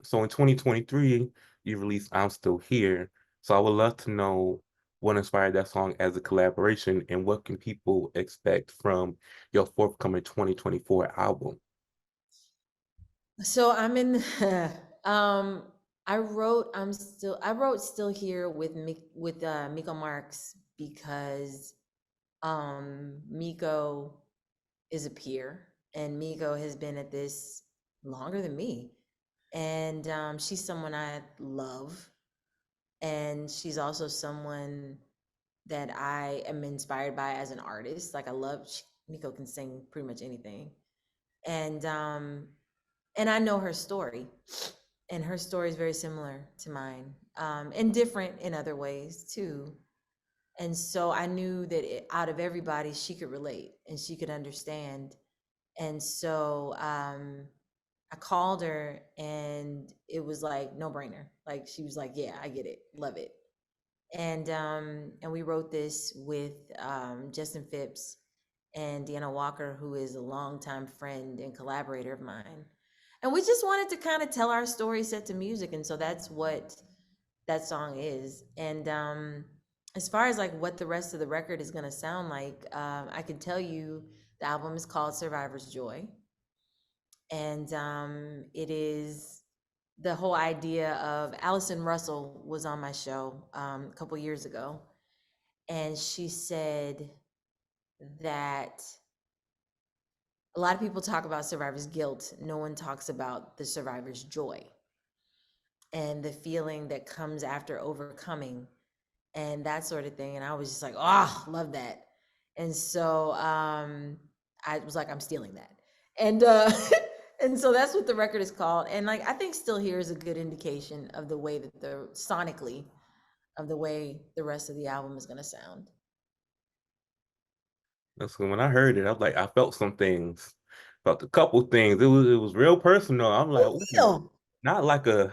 So in 2023, you released I'm Still Here. So I would love to know what inspired that song as a collaboration and what can people expect from your forthcoming 2024 album? So I'm in um I wrote Still Here with Miko Marks because Miko is a peer and Miko has been at this longer than me. And she's someone I love, and she's also someone that I am inspired by as an artist. Like Miko can sing pretty much anything. And and I know her story, and her story is very similar to mine, and different in other ways too. And so I knew that out of everybody, she could relate and she could understand. And so I called her, and it was like no brainer. Like she was like, "Yeah, I get it, love it." And we wrote this with Justin Phipps and Deanna Walker, who is a longtime friend and collaborator of mine. And we just wanted to kind of tell our story set to music, and so that's what that song is. And as far as like what the rest of the record is going to sound like, I can tell you the album is called Survivor's Joy, and it is the whole idea of Allison Russell was on my show a couple years ago, and she said that a lot of people talk about survivor's guilt. No one talks about the survivor's joy and the feeling that comes after overcoming and that sort of thing. And I was just like, oh, love that. And so I was like, I'm stealing that. And and so that's what the record is called. And like I think Still Here is a good indication of the way that the sonically of the way the rest of the album is gonna sound. And so when I heard it, I was like, I felt some things, felt a couple things. It was real personal. I'm like, For ooh, real. not like I a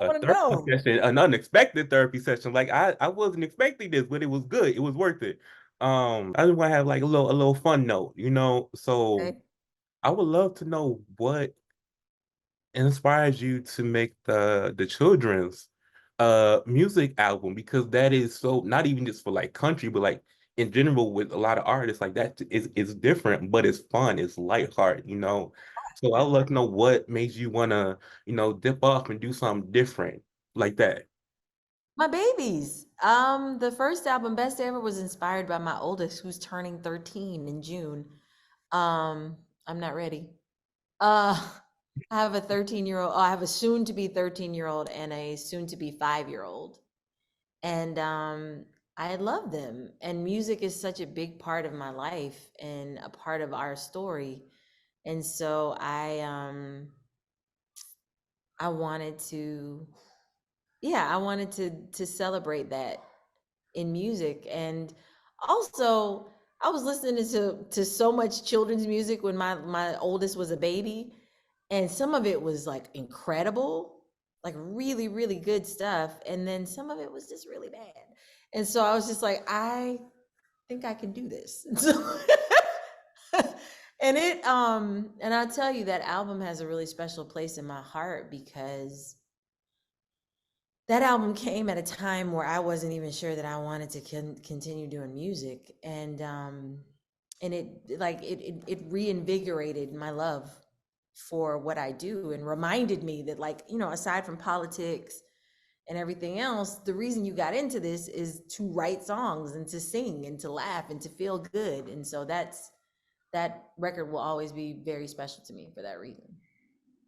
want to therapy know. session, an unexpected therapy session. Like I wasn't expecting this, but it was good. It was worth it. I just want to have like a little fun note, you know. So Okay. I would love to know what inspires you to make the children's music album because that is so not even just for like country but like in general with a lot of artists like that is different but it's fun, it's lighthearted, you know. So I'd love to know what makes you want to, you know, dip off and do something different like that. My babies. The first album, Best Ever, was inspired by my oldest, who's turning 13 in June. I'm not ready. Uh, I have a 13-year-old. Oh, I have a soon to be 13-year-old and a soon to be 5-year-old. And I love them. And music is such a big part of my life and a part of our story. And so I wanted to, yeah, I wanted to celebrate that in music. And also I was listening to so much children's music when my oldest was a baby, and some of it was like incredible, like really really good stuff, and then some of it was just really bad. And so I was just like, I think I can do this. So and I'll tell you that album has a really special place in my heart because that album came at a time where I wasn't even sure that I wanted to continue doing music, and it reinvigorated my love for what I do and reminded me that, like, you know, aside from politics and everything else, the reason you got into this is to write songs and to sing and to laugh and to feel good. And so that record will always be very special to me for that reason.